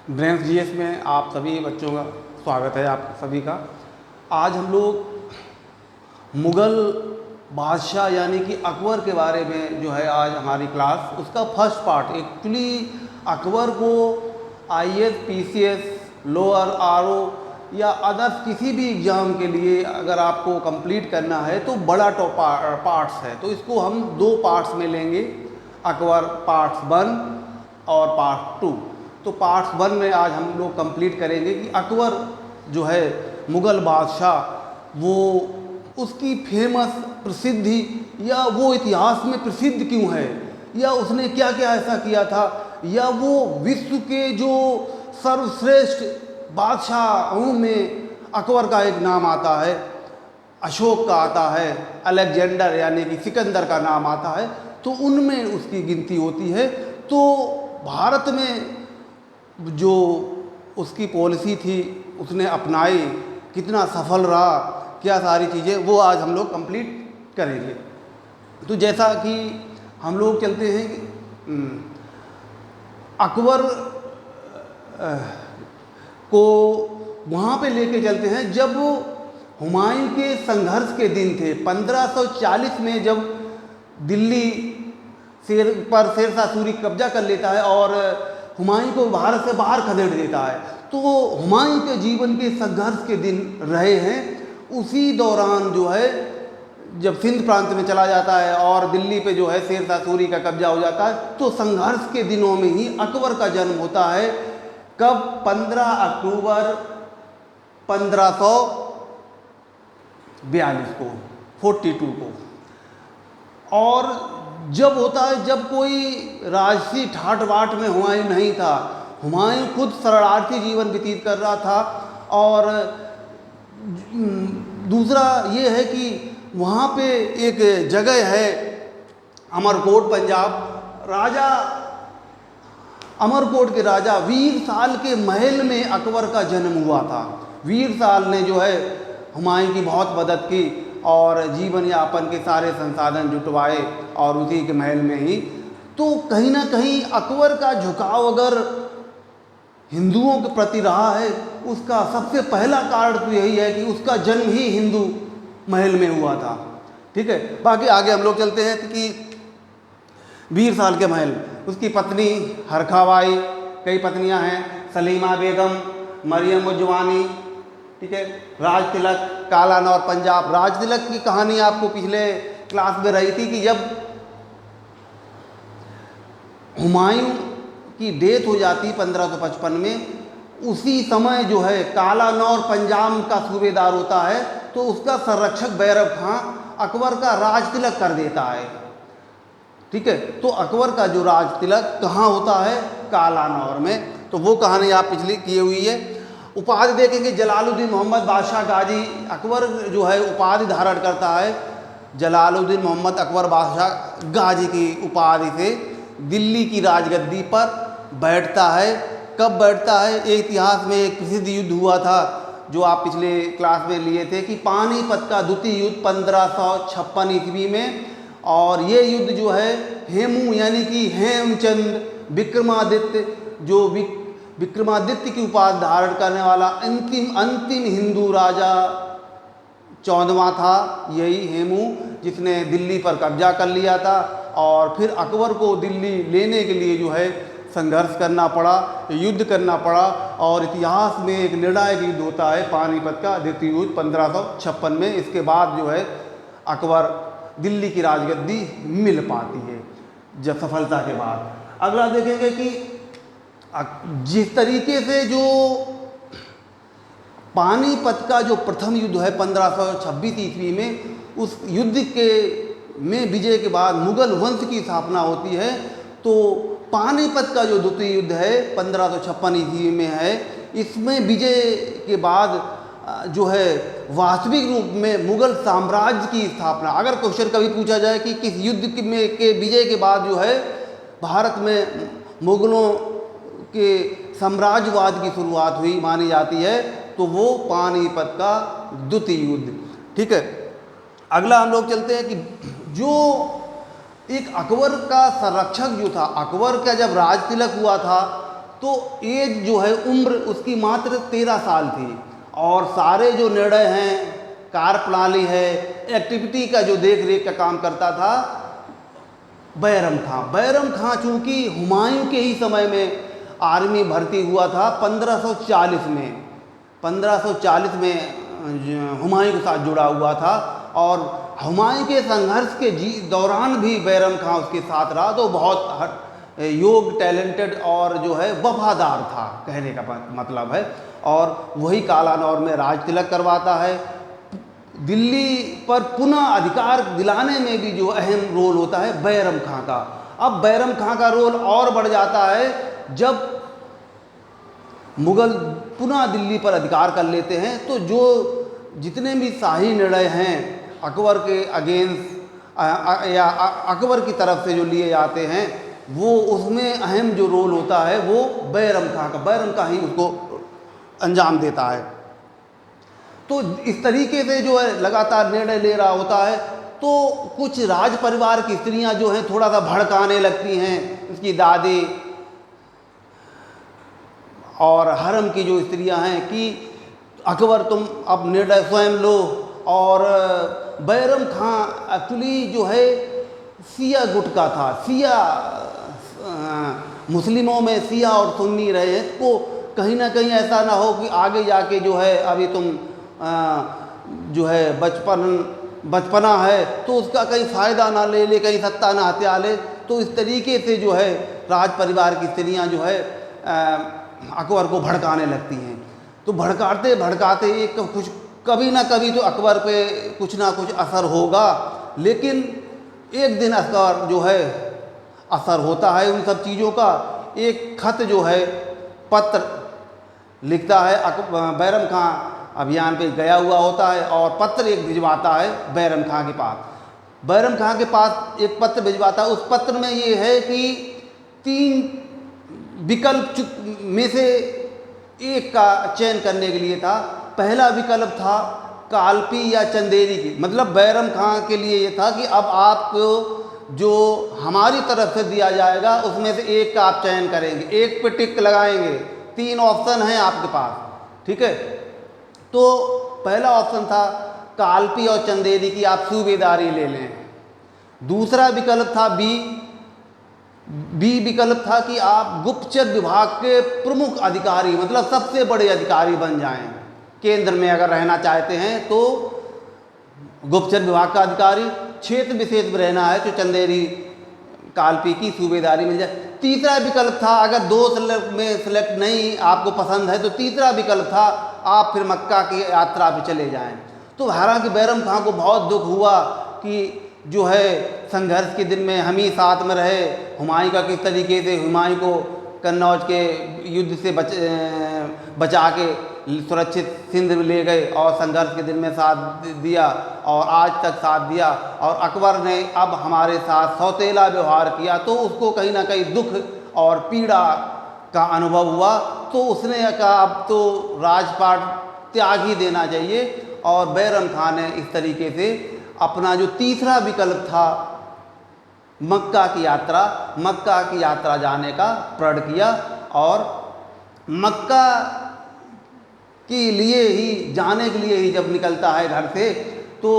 Brains GS में आप सभी बच्चों का स्वागत है, आप सभी का। आज हम लोग मुग़ल बादशाह यानी कि अकबर के बारे में जो है आज हमारी क्लास, उसका फर्स्ट पार्ट। एक्चुअली अकबर को आईएएस, पीसीएस, लोअर आरओ या अदर्स किसी भी एग्ज़ाम के लिए अगर आपको कंप्लीट करना है तो बड़ा पार्ट्स है, तो इसको हम दो पार्ट्स में लेंगे, अकबर पार्ट्स 1 और पार्ट 2। तो पार्ट्स 1 में आज हम लोग कंप्लीट करेंगे कि अकबर जो है मुग़ल बादशाह, वो उसकी फेमस प्रसिद्धि या वो इतिहास में प्रसिद्ध क्यों है, या उसने क्या क्या ऐसा किया था, या वो विश्व के जो सर्वश्रेष्ठ बादशाहों में अकबर का एक नाम आता है, अशोक का आता है, अलेक्जेंडर यानी कि सिकंदर का नाम आता है, तो उनमें उसकी गिनती होती है। तो भारत में जो उसकी पॉलिसी थी उसने अपनाई, कितना सफल रहा, क्या सारी चीज़ें, वो आज हम लोग कंप्लीट करेंगे। तो जैसा कि हम लोग चलते हैं अकबर को वहाँ पे लेके चलते हैं जब हुमायूं के संघर्ष के दिन थे। 1540 में जब दिल्ली शेरशाह सूरी कब्जा कर लेता है और हुमायूं को भारत से बाहर खदेड़ देता है, तो हुमायूं के जीवन के संघर्ष के दिन रहे हैं। उसी दौरान जो है जब सिंध प्रांत में चला जाता है और दिल्ली पे जो है शेरशाह सूरी का कब्जा हो जाता है, तो संघर्ष के दिनों में ही अकबर का जन्म होता है। कब? 15 अक्टूबर 1542 को, 42 को। और जब होता है जब कोई राजसी ठाट बाट में हुमायूं नहीं था, हुमायूं खुद शरणार्थी जीवन व्यतीत कर रहा था। और दूसरा ये है कि वहाँ पे एक जगह है अमरकोट, पंजाब। राजा अमरकोट के राजा वीर साल के महल में अकबर का जन्म हुआ था। वीर साल ने जो है हुमायूं की बहुत मदद की और जीवन यापन के सारे संसाधन जुटवाए और उसी के महल में ही। तो कहीं ना कहीं अकबर का झुकाव अगर हिंदुओं के प्रति रहा है, उसका सबसे पहला कारण तो यही है कि उसका जन्म ही हिंदू महल में हुआ था। ठीक है, बाकी आगे हम लोग चलते हैं कि वीर साल के महल, उसकी पत्नी हरखाबाई, कई पत्नियां हैं, सलीमा बेगम, मरियम उजवानी, ठीक है, राज तिलक, कालानौर पंजाब। राज तिलक की कहानी आपको पिछले क्लास में रही थी कि जब हुमायूं की डेथ हो जाती 1555 में, उसी समय जो है कालानौर पंजाब का सूबेदार होता है, तो उसका संरक्षक बैरब खां अकबर का राज तिलक कर देता है। ठीक है, तो अकबर का जो राज तिलक कहाँ होता है? कालानौर में। तो वो कहानी आप पिछली की हुई है। उपाधि देखेंगे जलालुद्दीन मोहम्मद बादशाह गाजी। अकबर जो है उपाधि धारण करता है जलालुद्दीन मोहम्मद अकबर बादशाह गाजी की उपाधि से दिल्ली की राजगद्दी पर बैठता है। कब बैठता है? एक इतिहास में एक प्रसिद्ध युद्ध हुआ था जो आप पिछले क्लास में लिए थे कि पानीपत का द्वितीय युद्ध 1556 ईस्वी में। और ये युद्ध जो है हेमू यानी कि हेमचंद विक्रमादित्य, जो विक्रमादित्य की उपाधि धारण करने वाला अंतिम हिंदू राजा 14वां था, यही हेमू, जिसने दिल्ली पर कब्जा कर लिया था। और फिर अकबर को दिल्ली लेने के लिए जो है संघर्ष करना पड़ा, युद्ध करना पड़ा। और इतिहास में एक निर्णायक युद्ध होता है पानीपत का द्वितीय युद्ध 1556 में। इसके बाद जो है अकबर दिल्ली की राजगद्दी मिल पाती है जब सफलता के बाद। अगला देखेंगे कि जिस तरीके से जो पानीपत का जो प्रथम युद्ध है 1526 ईस्वी में, उस युद्ध के में विजय के बाद मुगल वंश की स्थापना होती है। तो पानीपत का जो द्वितीय युद्ध है 1556 ईस्वी में है, इसमें विजय के बाद जो है वास्तविक रूप में मुगल साम्राज्य की स्थापना। अगर क्वेश्चन कभी पूछा जाए कि किस युद्ध के विजय के बाद जो है भारत में मुगलों के साम्राज्यवाद की शुरुआत हुई मानी जाती है, तो वो पानीपत का द्वितीय युद्ध। ठीक है, अगला हम लोग चलते हैं कि जो एक अकबर का संरक्षक जो था, अकबर का जब राज तिलक हुआ था तो एज जो है, उम्र उसकी मात्र 13 साल थी। और सारे जो निर्णय हैं, कार्य प्रणाली है, एक्टिविटी का जो देख रेख का काम करता था बैरम खां। बैरम खां चूँकि हुमायूं के ही समय में आर्मी भर्ती हुआ था 1540 में, 1540 में हुमायूं के साथ जुड़ा हुआ था। और हुमायूं के संघर्ष के दौरान भी बैरम खां उसके साथ रहा। तो बहुत योग, टैलेंटेड और जो है वफादार था, कहने का मतलब है। और वही कालानौर में राज तिलक करवाता है। दिल्ली पर पुनः अधिकार दिलाने में भी जो अहम रोल होता है बैरम खां का। अब बैरम खां का रोल और बढ़ जाता है जब मुगल पुनः दिल्ली पर अधिकार कर लेते हैं। तो जो जितने भी शाही निर्णय हैं अकबर के अगेंस्ट या अकबर की तरफ से जो लिए जाते हैं, वो उसमें अहम जो रोल होता है वो बैरम खां का, बैरम खां ही उसको अंजाम देता है। तो इस तरीके से जो है लगातार निर्णय ले रहा होता है। तो कुछ राज परिवार की स्त्रियां जो हैं थोड़ा सा भड़काने लगती हैं, उसकी दादी और हरम की जो स्त्रियां हैं कि अकबर तुम अब निर्णय स्वयं लो। और बैरम खां एक्चुअली जो है शिया गुट का था। शिया मुस्लिमों में शिया और सुन्नी रहे हैं, तो कहीं ना कहीं ऐसा ना हो कि आगे जाके जो है अभी तुम जो है बचपना है तो उसका कहीं फ़ायदा ना ले ले, कहीं सत्ता ना हत्या ले। तो इस तरीके से जो है राज परिवार की स्त्रियां जो है अकबर को भड़काने लगती हैं। तो भड़काते भड़काते एक कुछ कभी ना कभी तो अकबर पे कुछ ना कुछ असर होगा। लेकिन एक दिन अकबर जो है असर होता है उन सब चीज़ों का। एक खत जो है, पत्र लिखता है बैरम खां अभियान पे गया हुआ होता है और पत्र एक भिजवाता है बैरम खां के पास। बैरम खां के पास एक पत्र भिजवाता है। उस पत्र में ये है कि 3 विकल्प में से एक का चयन करने के लिए था। पहला विकल्प था कालपी या चंदेरी की, मतलब बैरम खां के लिए ये था कि अब आपको जो हमारी तरफ से दिया जाएगा उसमें से एक का आप चयन करेंगे, एक पे टिक लगाएंगे। 3 ऑप्शन हैं आपके पास, ठीक है। तो पहला ऑप्शन था कालपी और चंदेरी की आप सूबेदारी ले लें। दूसरा विकल्प था बी विकल्प था कि आप गुप्तचर विभाग के प्रमुख अधिकारी, मतलब सबसे बड़े अधिकारी बन जाएं। केंद्र में अगर रहना चाहते हैं तो गुप्तचर विभाग का अधिकारी, क्षेत्र विशेष में रहना है तो चंदेरी कालपी की सूबेदारी मिल जाए। तीसरा विकल्प था, अगर 2 में सेलेक्ट नहीं आपको पसंद है तो तीसरा विकल्प था आप फिर मक्का की यात्रा पे चले जाएं। तो हालांकि बैरम खां को बहुत दुख हुआ कि जो है संघर्ष के दिन में हम ही साथ में रहे। हुमायूं का किस तरीके से हुमायूं को कन्नौज के युद्ध से बचा के सुरक्षित सिंध ले गए और संघर्ष के दिन में साथ दिया और आज तक साथ दिया। और अकबर ने अब हमारे साथ सौतेला व्यवहार किया तो उसको कहीं ना कहीं दुख और पीड़ा का अनुभव हुआ। तो उसने कहा अब तो राजपाट त्याग ही देना चाहिए। और बैरम खां ने इस तरीके से अपना जो तीसरा विकल्प था मक्का की यात्रा जाने का प्रण किया। और मक्का के लिए ही जाने के लिए ही जब निकलता है घर से तो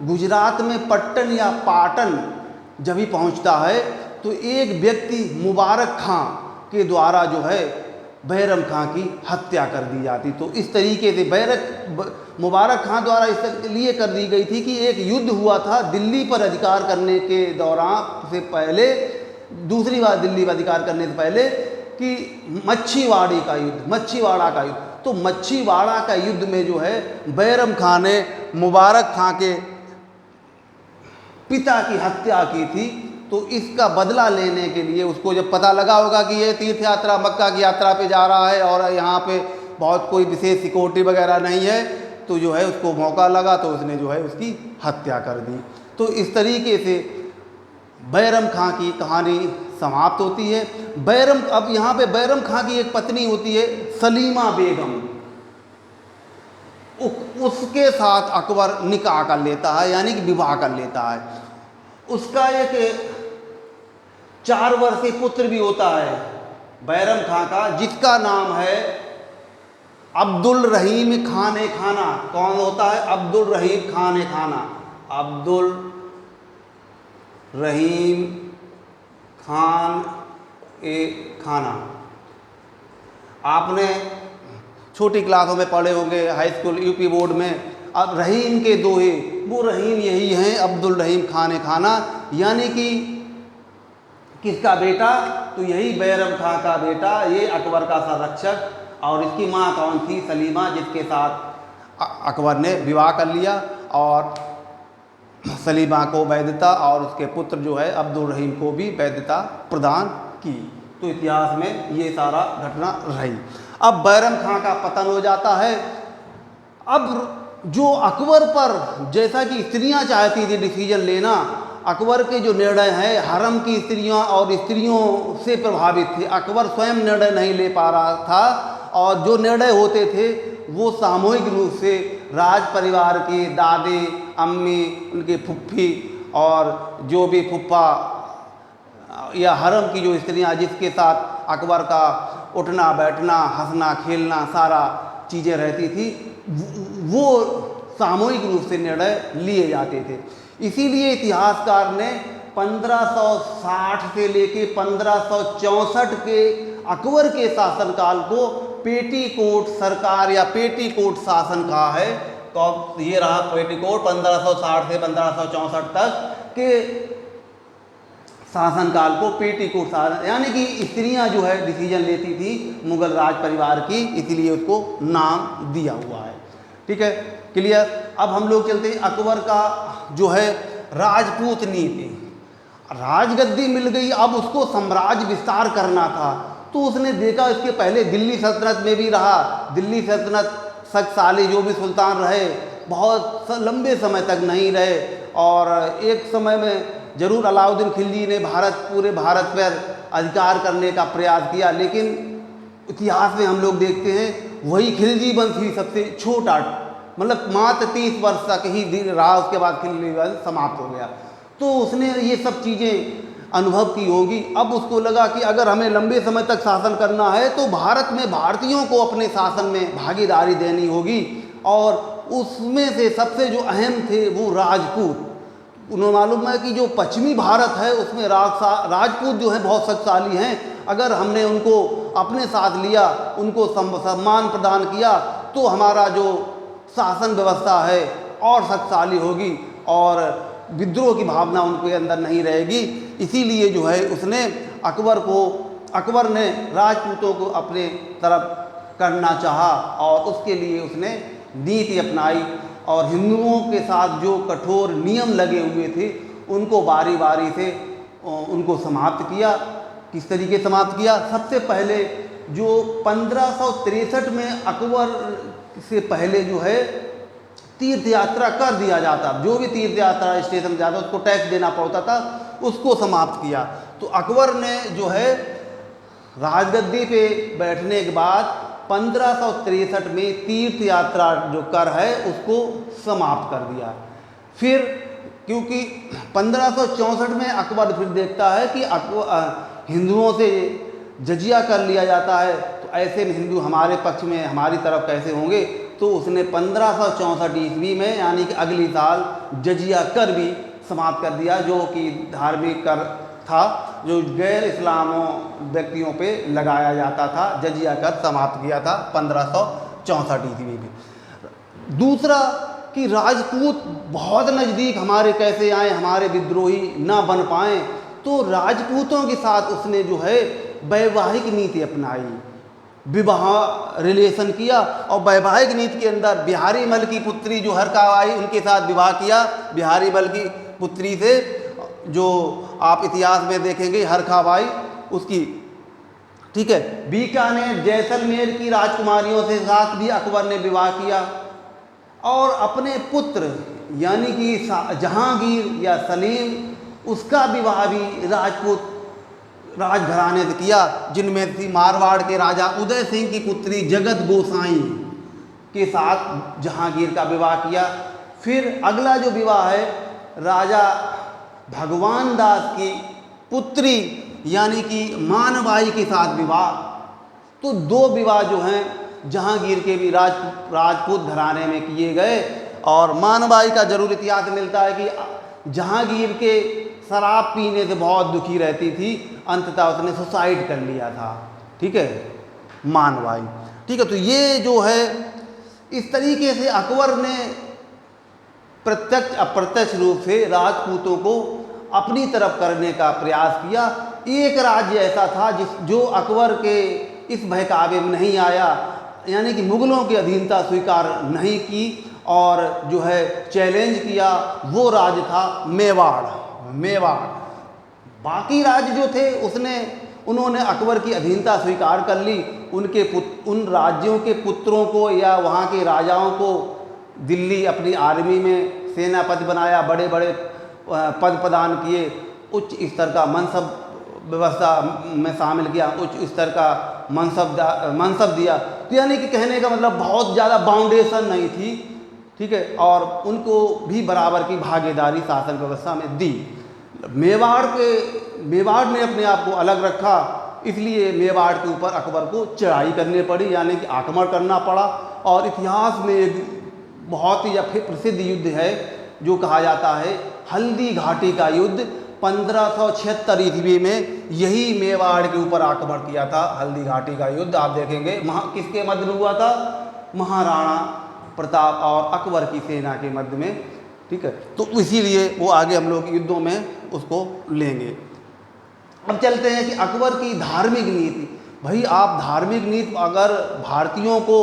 गुजरात में पट्टन या पाटन जब ही पहुंचता है तो एक व्यक्ति मुबारक खां के द्वारा जो है बैरम खां की हत्या कर दी जाती। तो इस तरीके से मुबारक खां द्वारा इसलिए कर दी गई थी कि एक युद्ध हुआ था दिल्ली पर अधिकार करने के दौरान से पहले, दूसरी बार दिल्ली पर अधिकार करने से पहले, कि मच्छीवाड़ा का युद्ध। तो मच्छीवाड़ा का युद्ध में जो है बैरम खां ने मुबारक खां के पिता की हत्या की थी। तो इसका बदला लेने के लिए उसको जब पता लगा होगा कि ये तीर्थ यात्रा मक्का की यात्रा पे जा रहा है और यहाँ पे बहुत कोई विशेष सिक्योरिटी वगैरह नहीं है, तो जो है उसको मौका लगा तो उसने जो है उसकी हत्या कर दी। तो इस तरीके से बैरम खां की कहानी समाप्त होती है। अब यहाँ पे बैरम खां की एक पत्नी होती है सलीमा बेगम, उसके साथ अकबर निकाह कर लेता है, यानी कि विवाह कर लेता है। उसका एक 4 वर्षीय पुत्र भी होता है बैरम खां का, जिसका नाम है अब्दुल रहीम खान ए खाना। कौन होता है? अब्दुल रहीम खान ए खाना। अब्दुल रहीम खान ए खाना। आपने छोटी क्लासों में पढ़े होंगे, हाई स्कूल यूपी बोर्ड में। अब रहीम के दोहे, वो रहीम यही हैं, अब्दुल रहीम खान ए खाना, यानी कि किसका बेटा? तो यही बैरम खां का बेटा, ये अकबर का संरक्षक। और इसकी माँ कौन थी? सलीमा, जिसके साथ अकबर ने विवाह कर लिया और सलीमा को वैधता और उसके पुत्र जो है अब्दुल रहीम को भी वैधता प्रदान की। तो इतिहास में ये सारा घटना रही। अब बैरम खां का पतन हो जाता है। अब जो अकबर पर, जैसा कि स्त्रियां चाहती थी डिसीजन लेना, अकबर के जो निर्णय हैं हरम की स्त्रियां और स्त्रियों से प्रभावित थे। अकबर स्वयं निर्णय नहीं ले पा रहा था और जो निर्णय होते थे वो सामूहिक रूप से राज परिवार के दादे, अम्मी, उनके फुफ्फी और जो भी फुफ्फा या हरम की जो स्त्रियां जिसके साथ अकबर का उठना बैठना, हंसना खेलना सारा चीज़ें रहती थी, वो सामूहिक रूप से निर्णय लिए जाते थे। इसीलिए इतिहासकार ने 1560 से लेके 1564 के अकबर के शासनकाल को पेटीकोट सरकार या पेटीकोट शासन कहा है। तो ये रहा पेटीकोट 1560 से 1564 तक के शासनकाल को पेटीकोट शासन, यानी कि स्त्रियां जो है डिसीजन लेती थी मुगल राज परिवार की, इसीलिए उसको नाम दिया हुआ है। ठीक है, क्लियर। अब हम लोग चलते हैं अकबर का जो है राजपूत नीति। राजगद्दी मिल गई, अब उसको साम्राज्य विस्तार करना था। तो उसने देखा, इसके पहले दिल्ली सल्तनत में भी रहा। दिल्ली सल्तनत शक्तिशाली जो भी सुल्तान रहे बहुत लंबे समय तक नहीं रहे, और एक समय में जरूर अलाउद्दीन खिलजी ने पूरे भारत पर अधिकार करने का प्रयास किया, लेकिन इतिहास में हम लोग देखते हैं वही खिलजी वंश ही सबसे छोटा, मतलब मात्र 30 वर्ष तक ही रहा, उसके बाद खिलजी वंश समाप्त हो गया। तो उसने ये सब चीज़ें अनुभव की होगी। अब उसको लगा कि अगर हमें लंबे समय तक शासन करना है तो भारत में भारतीयों को अपने शासन में भागीदारी देनी होगी, और उसमें से सबसे जो अहम थे वो राजपूत। उन्हें मालूम है कि जो पश्चिमी भारत है उसमें राजपूत जो हैं बहुत शक्तिशाली हैं। अगर हमने उनको अपने साथ लिया, उनको सम्मान प्रदान किया, तो हमारा जो शासन व्यवस्था है और शक्तिशाली होगी और विद्रोह की भावना उनके अंदर नहीं रहेगी। इसीलिए जो है उसने अकबर ने राजपूतों को अपने तरफ करना चाहा, और उसके लिए उसने नीति अपनाई और हिंदुओं के साथ जो कठोर नियम लगे हुए थे उनको बारी बारी से उनको समाप्त किया। किस तरीके समाप्त किया? सबसे पहले जो 1563 में अकबर से पहले जो है तीर्थ यात्रा कर दिया जाता, जो भी तीर्थ यात्रा स्टेशन जाता उसको टैक्स देना पड़ता था, उसको समाप्त किया। तो अकबर ने जो है राजगद्दी पे बैठने के बाद 1563 में तीर्थ यात्रा जो कर है उसको समाप्त कर दिया। फिर क्योंकि 1564 में अकबर फिर देखता है कि हिंदुओं से जजिया कर लिया जाता है, तो ऐसे में हिंदू हमारे पक्ष में हमारी तरफ कैसे होंगे। तो उसने 1564 ईस्वी में यानी कि अगली साल जजिया कर भी समाप्त कर दिया, जो कि धार्मिक कर था जो गैर इस्लामों व्यक्तियों पे लगाया जाता था। जजिया कर समाप्त किया था 1564 ईस्वी में। दूसरा कि राजपूत बहुत नज़दीक हमारे कैसे आए, हमारे विद्रोही ना बन पाएँ, तो राजपूतों के साथ उसने जो है वैवाहिक नीति अपनाई, विवाह रिलेशन किया। और वैवाहिक नीति के अंदर बिहारी मल की पुत्री जो हरकाबाई, उनके साथ विवाह किया। बिहारी मल की पुत्री से जो आप इतिहास में देखेंगे हरकाबाई उसकी, ठीक है। बीकानेर जैसलमेर की राजकुमारियों से साथ भी अकबर ने विवाह किया, और अपने पुत्र यानी कि जहांगीर या सलीम उसका विवाह भी राजपूत राजघराने से किया, जिनमें थी मारवाड़ के राजा उदय सिंह की पुत्री जगत गोसाई के साथ जहांगीर का विवाह किया। फिर अगला जो विवाह है राजा भगवान दास की पुत्री यानी कि मानबाई के साथ विवाह। तो दो विवाह जो हैं जहांगीर के भी राजपूत घराने में किए गए। और मानबाई का जरूर इतिहास मिलता है कि जहांगीर के शराब पीने से बहुत दुखी रहती थी, अंततः उसने सुसाइड कर लिया था। ठीक है, मानबाई। ठीक है, तो ये जो है इस तरीके से अकबर ने प्रत्यक्ष अप्रत्यक्ष रूप से राजपूतों को अपनी तरफ करने का प्रयास किया। एक राज्य ऐसा था जो अकबर के इस बहकावे में नहीं आया, यानी कि मुगलों की अधीनता स्वीकार नहीं की और जो है चैलेंज किया, वो राज्य था मेवाड़। बाकी राज्य जो थे उन्होंने अकबर की अधीनता स्वीकार कर ली। उन राज्यों के पुत्रों को या वहाँ के राजाओं को दिल्ली अपनी आर्मी में सेनापति बनाया, बड़े बड़े पद प्रदान किए, उच्च स्तर का मनसब व्यवस्था में शामिल किया, उच्च स्तर का मनसब दिया। तो यानी कि कहने का मतलब बहुत ज़्यादा बाउंडेशन नहीं थी। ठीक है, और उनको भी बराबर की भागीदारी शासन व्यवस्था में दी। मेवाड़ ने अपने आप को अलग रखा, इसलिए मेवाड़ के ऊपर अकबर को चढ़ाई करनी पड़ी, यानी कि आक्रमण करना पड़ा। और इतिहास में एक बहुत ही प्रसिद्ध युद्ध है जो कहा जाता है हल्दी घाटी का युद्ध। 1576 ईस्वी में यही मेवाड़ के ऊपर आक्रमण किया था। हल्दी घाटी का युद्ध आप देखेंगे किसके मध्य में हुआ था? महाराणा प्रताप और अकबर की सेना के मध्य में। ठीक है, तो इसीलिए वो आगे हम लोग युद्धों में उसको लेंगे। अब चलते हैं कि अकबर की धार्मिक नीति। भाई आप धार्मिक नीति अगर भारतीयों को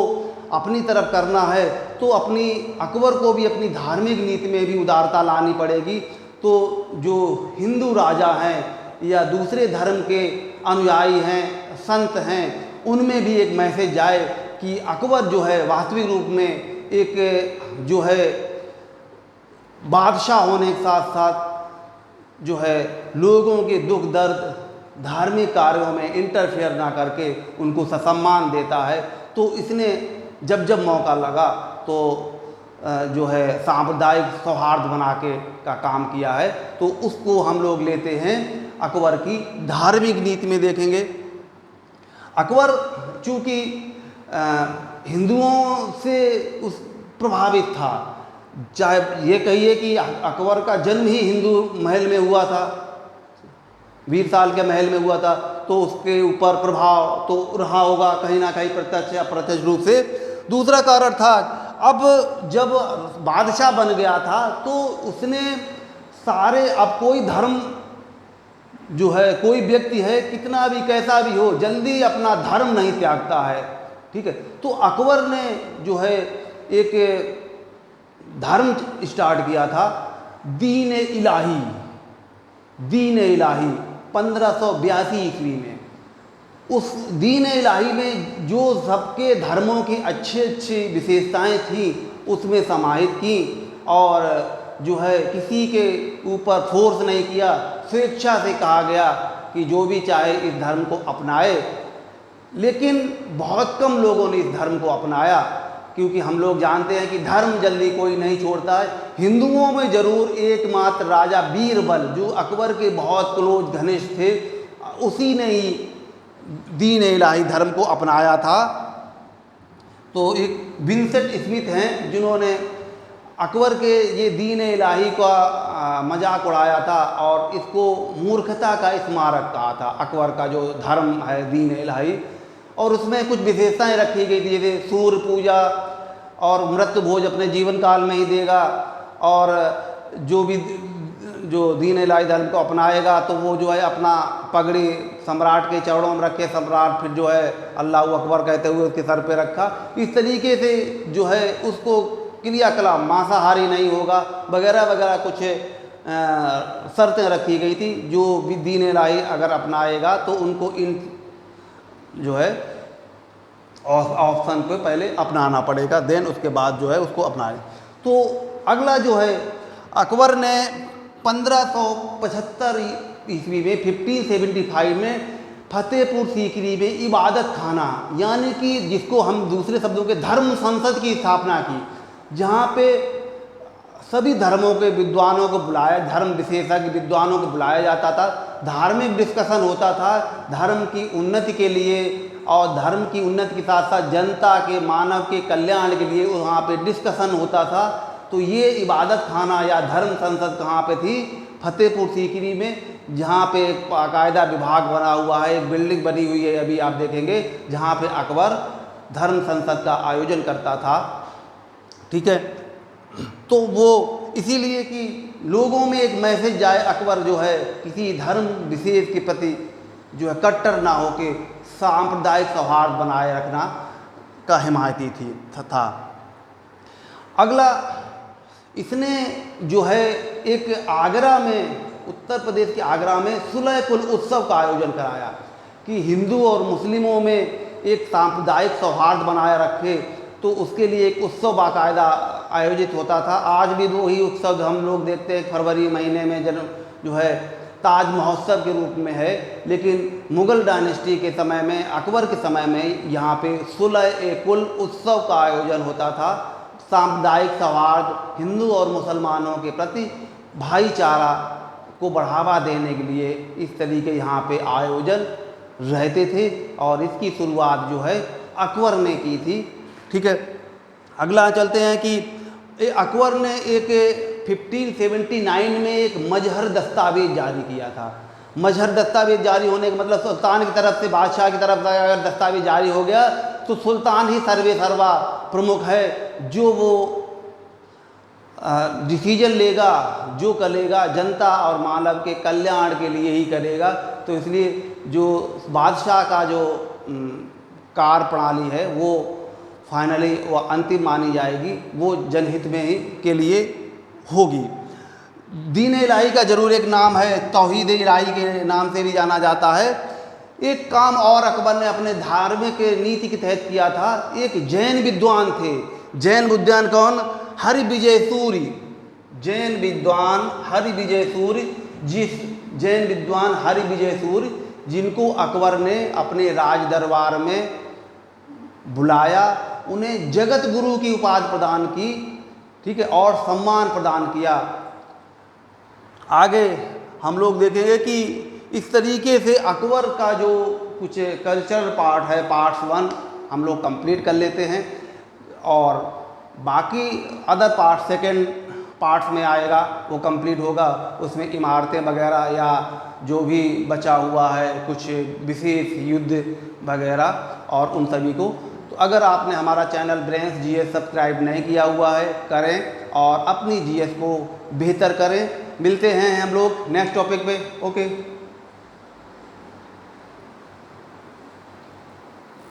अपनी तरफ करना है तो अकबर को भी अपनी धार्मिक नीति में भी उदारता लानी पड़ेगी। तो जो हिंदू राजा हैं या दूसरे धर्म के अनुयायी हैं, संत हैं, उनमें भी एक मैसेज जाए कि अकबर जो है वास्तविक रूप में एक जो है बादशाह होने के साथ साथ जो है लोगों के दुख दर्द धार्मिक कार्यों में इंटरफेयर ना करके उनको सम्मान देता है। तो इसने जब मौका लगा तो जो है सांप्रदायिक सौहार्द बना के का काम किया है। तो उसको हम लोग लेते हैं अकबर की धार्मिक नीति में देखेंगे। अकबर चूँकि हिंदुओं से प्रभावित था, चाहे ये कहिए कि अकबर का जन्म ही हिंदू महल में हुआ था, वीरसाल के महल में हुआ था, तो उसके ऊपर प्रभाव तो रहा होगा कहीं ना कहीं प्रत्यक्ष या अप्रत्यक्ष रूप से। दूसरा कारण था, अब जब बादशाह बन गया था तो उसने अब कोई धर्म जो है, कोई व्यक्ति है कितना भी कैसा भी हो, जल्दी अपना धर्म नहीं त्यागता है। ठीक है, तो अकबर ने जो है एक धर्म स्टार्ट किया था, दीन इलाही 1582 ईस्वी में। उस दीन इलाही में जो सबके धर्मों की अच्छी विशेषताएं थी उसमें समाहित की, और जो है किसी के ऊपर फोर्स नहीं किया, स्वेच्छा से कहा गया कि जो भी चाहे इस धर्म को अपनाए। लेकिन बहुत कम लोगों ने इस धर्म को अपनाया, क्योंकि हम लोग जानते हैं कि धर्म जल्दी कोई नहीं छोड़ता है। हिंदुओं में जरूर एकमात्र राजा बीरबल जो अकबर के बहुत क्लोज घनिष्ठ थे, उसी ने ही दीन इलाही धर्म को अपनाया था। तो एक विंसेंट स्मिथ हैं जिन्होंने अकबर के ये दीन इलाही का मजाक उड़ाया था और इसको मूर्खता का स्मारक कहा था, अकबर का जो धर्म है दीन इलाही। और उसमें कुछ विशेषताएं रखी गई थी, जैसे सूर्य पूजा और मृत्यु भोज अपने जीवन काल में ही देगा, और जो दीन इलाही धर्म को अपनाएगा तो वो जो है अपना पगड़ी सम्राट के चरणों में रखे, सम्राट फिर जो है अल्लाह अकबर कहते हुए उसके सर पे रखा। इस तरीके से जो है उसको क्रियाकलाप मांसाहारी नहीं होगा वगैरह वगैरह कुछ शर्तें रखी गई थी। जो भी दीन इलाही अगर अपनाएगा तो उनको इन जो है ऑप्शन को पहले अपनाना पड़ेगा, देन उसके बाद जो है उसको अपनाए। तो अगला जो है अकबर ने 1575 ईस्वी में 1575 में फतेहपुर सीकरी में इबादत खाना, यानी कि जिसको हम दूसरे शब्दों के धर्म संसद की स्थापना की, जहाँ पे सभी धर्मों के विद्वानों को बुलाया, धर्म विशेषज्ञ विद्वानों को बुलाया जाता था, धार्मिक डिस्कशन होता था धर्म की उन्नति के लिए, और धर्म की उन्नति के साथ साथ जनता के, मानव के कल्याण के लिए वहाँ पे डिस्कशन होता था। तो ये इबादत खाना या धर्म संसद कहाँ पे थी? फतेहपुर सीकरी में, जहाँ पे एक बाकायदा विभाग बना हुआ है, एक बिल्डिंग बनी हुई है, अभी आप देखेंगे, जहाँ पे अकबर धर्म संसद का आयोजन करता था। ठीक है, तो वो इसीलिए कि लोगों में एक मैसेज जाए, अकबर जो है किसी धर्म विशेष के प्रति जो है कट्टर ना होके सांप्रदायिक सौहार्द बनाए रखना का हिमायती था। अगला, इसने जो है एक आगरा में, उत्तर प्रदेश के आगरा में सुलह कुल उत्सव का आयोजन कराया कि हिंदू और मुस्लिमों में एक सांप्रदायिक सौहार्द बनाए रखे। तो उसके लिए एक उत्सव बाकायदा आयोजित होता था। आज भी वही उत्सव हम लोग देखते हैं, फरवरी महीने में जो है ताज महोत्सव के रूप में है। लेकिन मुग़ल डायनेस्टी के समय में, अकबर के समय में यहाँ पे सुलह कुल उत्सव का आयोजन होता था। सांप्रदायिक सौहार्द, हिंदू और मुसलमानों के प्रति भाईचारा को बढ़ावा देने के लिए इस तरीके यहाँ पे आयोजन रहते थे, और इसकी शुरुआत जो है अकबर ने की थी। ठीक है, अगला चलते हैं कि अकबर ने एक 1579 में एक मजहर दस्तावेज जारी किया था। मजहर दस्तावेज जारी होने का मतलब सुल्तान की तरफ से, बादशाह की तरफ से अगर दस्तावेज जारी हो गया तो सुल्तान ही सर्वे सर्वा प्रमुख है, जो वो डिसीजन लेगा, जो करेगा जनता और मानव के कल्याण के लिए ही करेगा। तो इसलिए जो बादशाह का जो कार्य प्रणाली है वो फाइनली वो अंतिम मानी जाएगी, वो जनहित में ही के लिए होगी। दीन इलाही का ज़रूर एक नाम है, तौहीद इलाही के नाम से भी जाना जाता है। एक काम और अकबर ने अपने धार्मिक नीति के तहत किया था। एक जैन विद्वान थे, जैन विद्वान कौन? हरिविजय सूर्य, जैन विद्वान हरिविजय सूर्य, जैन विद्वान हरिविजय सूर्य, जिनको अकबर ने अपने राज दरबार में बुलाया, उन्हें जगत गुरु की उपाधि प्रदान की। ठीक है, और सम्मान प्रदान किया। आगे हम लोग देखेंगे कि इस तरीके से अकबर का जो कुछ कल्चरल पार्ट है, पार्ट्स 1 हम लोग कंप्लीट कर लेते हैं, और बाकी अदर पार्ट सेकंड पार्ट्स में आएगा, वो कंप्लीट होगा। उसमें इमारतें वगैरह या जो भी बचा हुआ है, कुछ विशेष युद्ध वगैरह, और उन सभी को। तो अगर आपने हमारा चैनल ब्रेन्स जीएस सब्सक्राइब नहीं किया हुआ है, करें और अपनी जीएस को बेहतर करें। मिलते हैं हम लोग नेक्स्ट टॉपिक पे। ओके।